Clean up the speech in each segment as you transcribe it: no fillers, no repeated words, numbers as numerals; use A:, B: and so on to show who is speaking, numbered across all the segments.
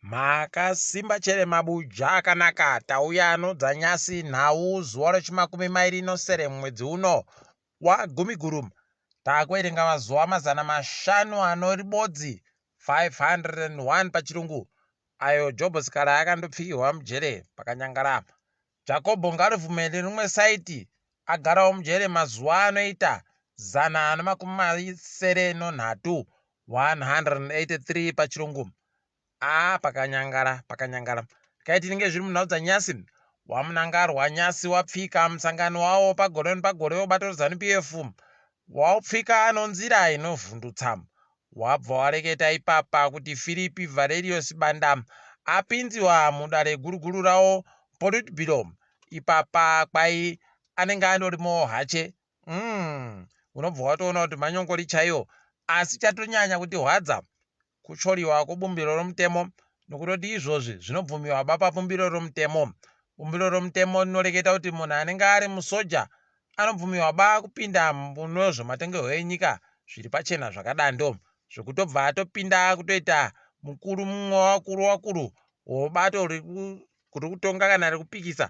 A: Makasimba chere mabuja akanaka tauya anodzanyasi nhau zuva rechi20 mwedzi uno waGumiguru. Takuerenga mazuva 500 anoribodzi 501 pachirungu ayo Jobs kara akandopfigirwa mujere pakanyangara. Jacobo ngarivhumeni rimwe saiti agarawo mujere mazuva anoita 183 183 pachirungu. Pakanyangara kaiti ninge zviri munhau dzanyasi wamunangarwa nyasi wapfika musangano wawo pagore nepagore wobata ZANU-PF waupfika anonzira inovhundutsa. Wabva wareketa ipapa kuti Philip Valerio Sibanda apinziwa mudare guruguru rawo Politburo. Ipapa kwai anenge andorimo hache. Unobva watoona kuti manyongori chaiyo, asi chatonyanya kuti hwadza kuchoriwa kubumbiro romutemo nokutoti izvozvi zvinobvumiwa baba bumbiro romutemo. Bumbiro romutemo rinoreketa kuti munhu anenge ari musoja anobvumiwa ba kupinda muno zvematengero enyika zviri pachena zvakadando, zvekutobva atopinda kutoita mukuru mumwe wakuru wobato riri kutonga kana rekupikisa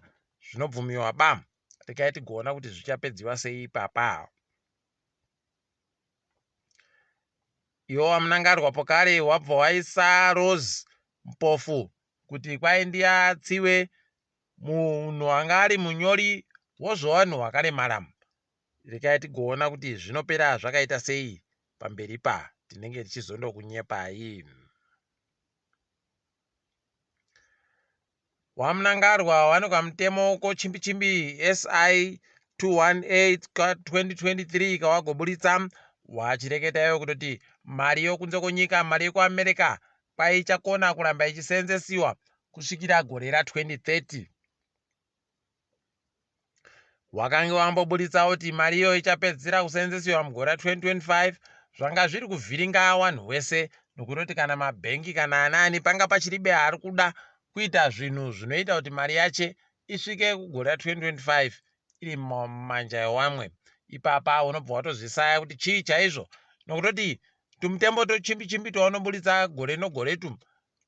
A: zvinobvumiwa ba. Rekai tigoona kuti zvichapedziwa sei ipapa. Iwo wamunangarwapo kare wabva waisa Rose Mpofu kuti kwai ndiatsiwe munhu anga ari munyori wozvowanhu hwakaremara. Rekai tigoona kuti zvinopera zvakaita sei pamberi pa tinenge tichizondokunyepai. Wamunangarwa wanikwa mutemo kochimbichimbi SI 218/2023 kawagoburitsa wachireketayo kutoti mari yokunze konyika, mari yekuAmerica kwai ichakona kuramba ichiseenzesiwa kusvikira gore ra2030. Wakange wamboburitsa kuti mari iyo ichapedzira kuseenzesiwa mugore ra2025. Zvanga zviri kuvhiringa wanhu wese nokutoti kana mabhengi kana anani panga pachiribe ari kuda kuita zvinhu zvinoita kuti mari yache isvike kugore ra2025 iri mumanja ewamwe. Ipapa unobva watozvisaya kuti chii chaizvo, nokutoti tumutembo tochimbichimbi twaunoburitsa gore nogoretu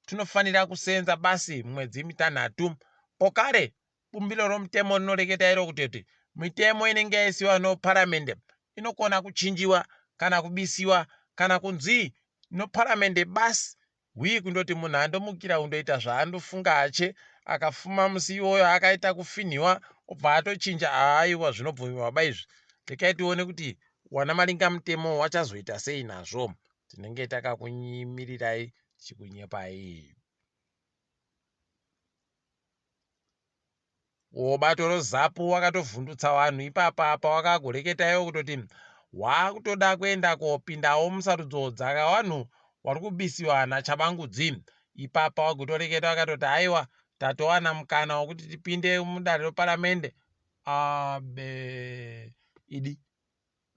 A: tunofanira kuseenza basi mwedzi 6. Pokare bumbiro romutemo rinoreketa iro kuti mitemo inenge yaisiwa noparamende inokona kuchinjiwa kana kubisiwa kana kunzi noparamende basi. Hwi kundoti munhu andomukira kundoita zvaandofunga hache akafuma musi iwoyo akaita kufinhiwa obva atochinja. Aiwa, zvinobvumiwa baizvi. Rekai tione kuti wana malinga mutemo wachazoita sei nazvo. Tinenge takakunyimirirai tichikunyepai. Bato roZAPU wakatovhundutsa wanhu ipapa pawakagoreketayo kutoti wakutoda kuenda kopindawo musarudzo dzaka wanhu wari kubisiwa naChabangudzi. Ipapa wagotoreketa wakatoti aiwa tatowana mukana wokuti tipinde mudare reparamende. Idi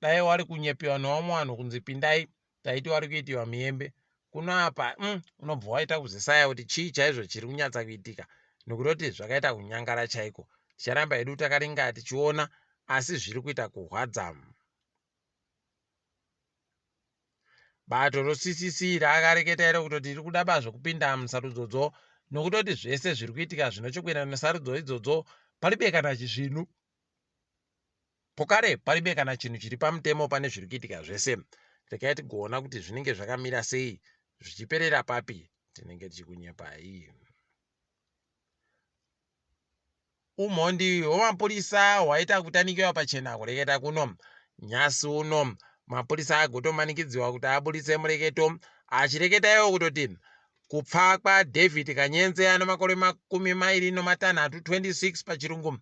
A: dai wari kunyepiwa nevamwe vanhu kunzi pindai, taiti wari kuitiwa miyembe. Kuno apa unobva waita kuzisaya kuti chii chaizvo chiri kunyatsa kuitika, nokutoti zvakaita kunyangara chaiko. Ticharamba hedu takaringa tichiona, asi zviri kuita kuhwadza. Bato roCCC rakareketa iro kutoti riri kuda bazvo kupinda musarudzo nokutoti zvese zviri kuitika zvinochokwera nesarudzo idzodzo paribe kana chizvinu. Pokare paribe kana chinhu chiri pamutemo pane zviri kuitika zvese. Rekai tigoona kuti zvinenge zvakamira sei, zvichiperera papi tinenge tichikunyepai. Umhondi hwomapurisa hwaita kutanikiwa pachena kureketa kuno. Nyasi uno mapurisa agotomanikidziwa kuti aburitse mureketo achireketayo kutoti kupfa kwaDavid Kanyenze ano makore 26 26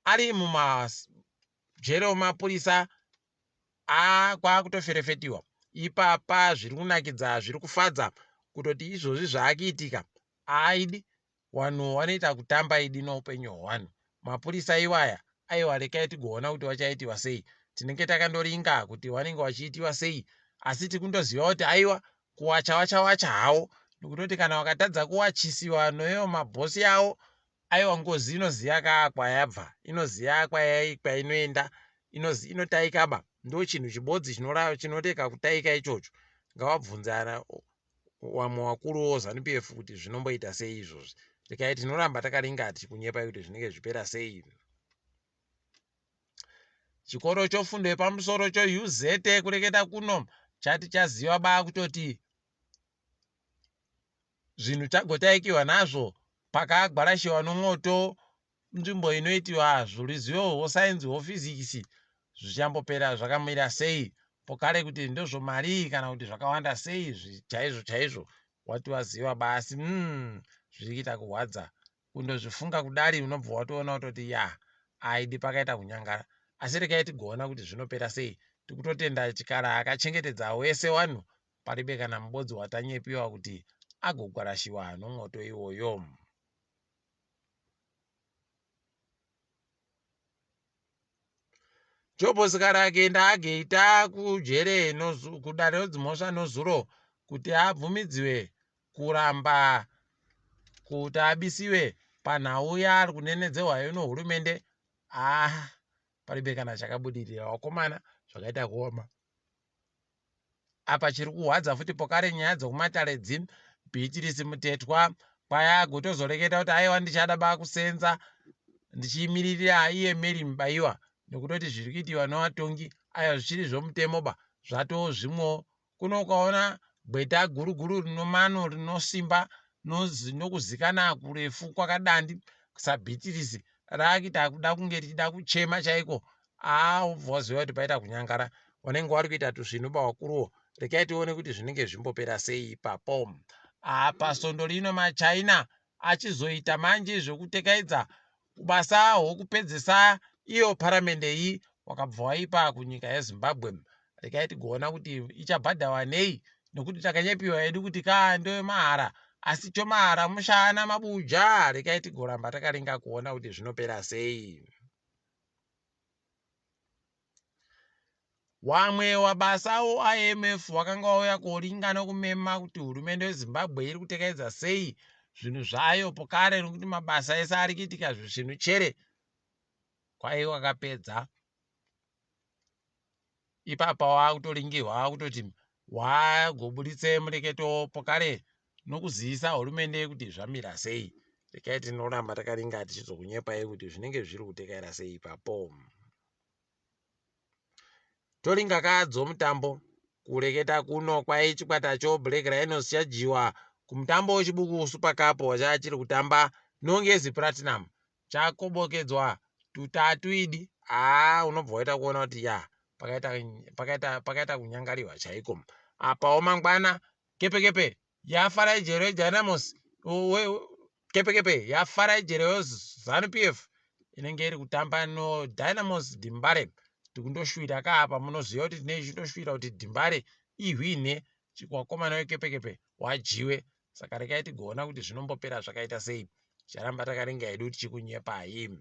A: ari mumajere omapurisa kwakutoferefetiwa. Ipapa zviri kunakidza, zviri kufadza kutoti izvozvi zvaakiitika aidi wanhu wanoita kutamba idi noupenyu hwewanhu. Mapurisa iwaya aiwa, rekai tigoona kuti wachaitiwa sei. Tinenge takandoringa kuti wanenge wachiitiwa sei, asi tikundoziva kuti aiwa kuwacha hawo, nokutoti kana wakatadza kuwachisiwa noyo mabhosi awo, aiwa ngozi inoziya kaakwa yabva, inoziya kwainoenda, inotaika ba. Ndo chinhu chibodzi chinoreka kutaika ichocho. Ngawabvunze wamwe wakuruwo ZANU-PF kuti zvinomboita sei izvozvi. Rekai tinoramba takaringa tichikunyepai kuti zvinenge zvipera sei. Chikoro chofundo yepamusoro choUZ kureketa kuno chati chaziva baa kutoti zvinhu tagotaikiwa nazvo pakagwarashiwa nomwoto nzvimbo inoitiwa zvoruzivo rwosainzi rwofizikisi zvichambopera zvakamira sei, pokare kuti ndozvo mari kana kuti zvakawanda sei chaizvo chaizvo wati waziva basi zviri kuita kurwadza. Kundozvifunga kudari unobva watoona kutoti ya aidi pakaita kunyangara. Asi rekai tigoona kuti zvinopera sei. Tikutotenda chikara akachengetedza wese wanhu paribe kana mubodzi watanyepiwa kuti agogwarashiwa nomwoto iwoyo. Jobosikara akaenda ageita kujere kudare rodzimhosva noZuro kuti abvumidziwe kuramba kuti abisiwe panhau yaari kunenedzehwa nehurumende. Paribe kana chakabudirira wakomana zvakaita kuoma. Apa chiri kuhwadza futi pokare nyaya dzokumataredzi Beatrice Mutetwa kwaya agotozoreketa kuti aiwa ndichada baa kusenza ndichimirira iye Mary Mubaiwa nekutoti zviri kuitiwa nevatongi aya zvichiri zvomutemoba zvatoo zvimwewo. Kuno ukaona gweta guruguru rinomano rinosimba nokuzikana kurefu kwakadandi saBeatrice raakita kuda kunge richida kuchema chaiko. Ubva waziva kuti paita kunyangara wanenge wari kuita tuzvinuba wakuruwo. Rekai tione kuti zvinenge zvimbopera sei ipapo. Pasondo rino maChina achizoita manje zvokutekaidza basa hwokupedzisa iyo paramende iyi wakabva waipa kunyika yeZimbabwe. Rekai tigoona kuti ichabhadhawa nei nekuti takanyepiwa hedu kuti ndo mahara asi chomahara mushana mabuja. Rekai tigoramba takaringa kuona kuti zvinopera sei. Wamwe wabasa IMF wakanga wauya koringa nokumema kuti hurumende yeZimbabwe iri kutekaidza sei zvinhu zvayo pokare nokuti mabasa ese ari kuitika zvinhu chere kwai wakapedza. Ipapa wakutoringirwa kutoti wagobuditse mureketo pokare nokuziisa hurumende kuti zvamira sei. Rekai tinoramba takaringa tichizokunyepai kuti zvinenge zviri kutekaira sei ipapo. Toringa kadzo mutambo kureketa kuno kwai chikwata choBlack Rhinos chajiwa kumutambo wechibuku Super Cup wachachiri kutamba nongezi Platinum chakobokedzwa 3 idi. Unobva waita kuona kuti ya pakaita kunyangariwa chaiko. Apawo mangwana kepekepe yafara ijero yeDynamos kepekepe yafara ijero yeZANU-PF inenge iri kutamba noDynamos Dimbare. Tikundoshwira kaapa munoziva kuti tinei chitoshwira kuti Dimbare ihwine chikwakomana wekepekepe wajiwe. Saka rekai tigoona kuti zvinombopera zvakaita sei. Charamba takaringa hedu tichikunyepai.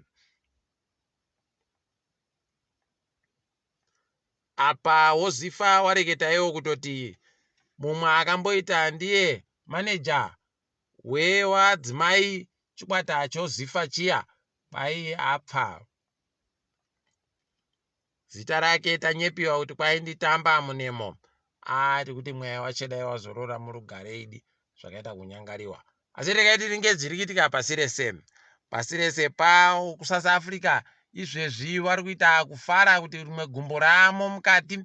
A: Apa wozifa wareketayo kutoti mumwe akamboita ndiye maneja wewadzimai chikwata chozifa chiya kwai apfa. Zita rake tanyepiwa kuti kwai nditamba munemo. Tikuti mweya wachedai wazorora murugare idi zvakaita kunyangariwa. Asi rekai tiringe dziri kuitika pasi rese. Pasi rese kusouth Africa izvezvi wari kuita kufara kuti rimwe gumbo ramo mukati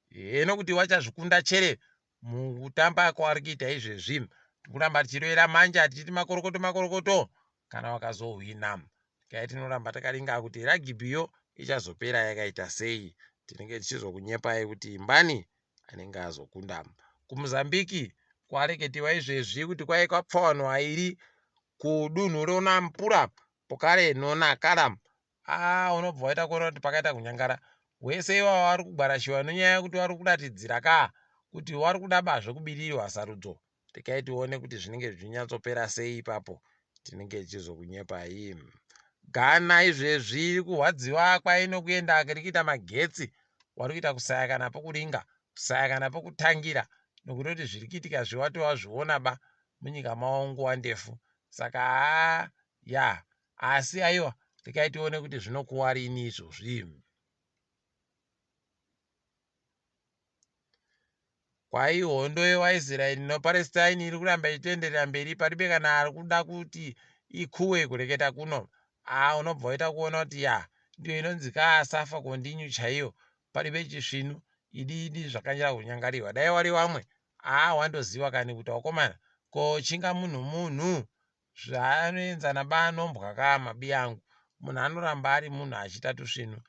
A: heno kuti wachazvikunda chere mukutamba kwari kuita izvezvi. Tikuramba tichirevera manje tichiti makorokoto kana wakazohwina. Rekai tinoramba takaringa kuti ragibhiyo ichazopera yakaita sei. Tinenge tichizokunyepai kuti imbani anenge azokunda. KuMozambiki kwareketiwa izvezvi kuti kwai kwapfa vanhu 2 kudunhu ronaMpura pokare noNakala. Unobva waita kuona kuti pakaita kunyangara. Wese iwavo wari kugwarashiwa nonyaya yekuti wari kuratidzira kuti wari kuda bazve kubidirirwa sarudzo. Rekai tione kuti zvinenge zvichinyatsopera sei ipapo. Tinenge tichizokunyepai. Ghana izvezvi iri kuhwadziwa kwaino kuenda kuri kuita magetsi wari kuita kusaya kana pokuringa kusaya kana pokutangira nokutoti zviri kuitika zviwato wazviona munyika mavo nguva ndefu. Saka asi aiwa rekai tione kuti zvinokuwa rini izvozvi. kwai hondo yewaisraeri noPalestine iri kuramba ichitenderera mberi, paribe kana ari kuda kuti ikuwe kureketa kuno. Unobva waita kuona kuti ndiyo inonzi kaasafa kondinyu chaiyo, paribe chisvinu idi zvakanyira kunyangariwa. Dai wari wamwe wandoziva kani kuti wakomana ko chinga munhu zvaanoenzana banombwa mabi yangu. Munhu anoramba ari munhu achiita tusvinu.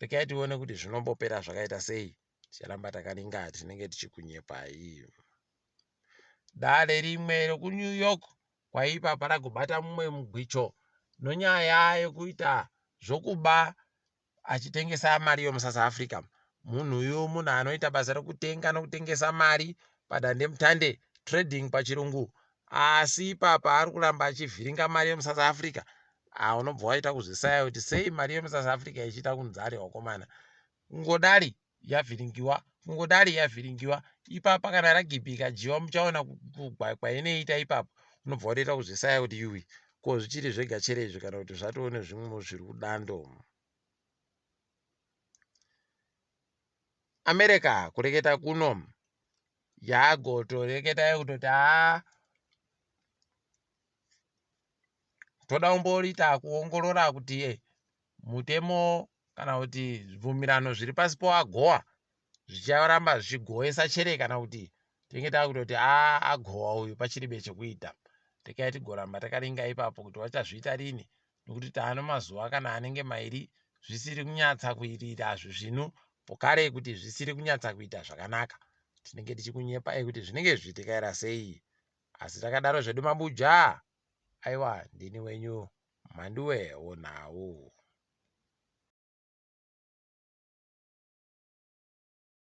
A: Rekai tione kuti zvinombopera zvakaita sei. Ticharamba takaringa tinenge tichikunyepai. Dare rimwe rokuNew York kwaipa paragobata mumwe mugwicho nonyaya yekuita zvokuba achitengesa mari yomuSouth Africa. Munhu uyu munhu anoita basa rekutenga nokutengesa mari padandemutande, trading pachirungu. Asi ipapa ari kuramba achivhiringa mari yomuSouth Africa. Unobva waita kuzvisaya kuti sei mari yomuSouth Africa ichiita kunzari wakomana. Kungodari yavhiringiwa ipapa, kana ragipi ikajiwa muchaona kwainoita ipapa. Unobva waita kuzvisaya kuti iwi ko zvichiri zvega cherezvi kana kuti zvatoone zvimwe zviri kudando. America kureketa kuno yagotoreketa kutoti toda kumboita kuongorora kuti mutemo kana kuti zvibvumirano zviri pasi poagowa zvicharamba zvichigoesa chere kana kuti tinenge takutoti agowa uyu pachiribe chekuita. Rekai tigoramba takaringa ipapo kuti wachazviita rini, nekuti taano mazuva kana anenge mairi zvisiri kunyatsa kuitira zvino pokare kuti zvisiri kunyatsa kuita zvakanaka. Tinenge tichikunyepai kuti zvinenge zvichitikaira sei. Asi takadaro zvedu mabuja, aiwa ndini wenyu Mhanduwe WeNhau.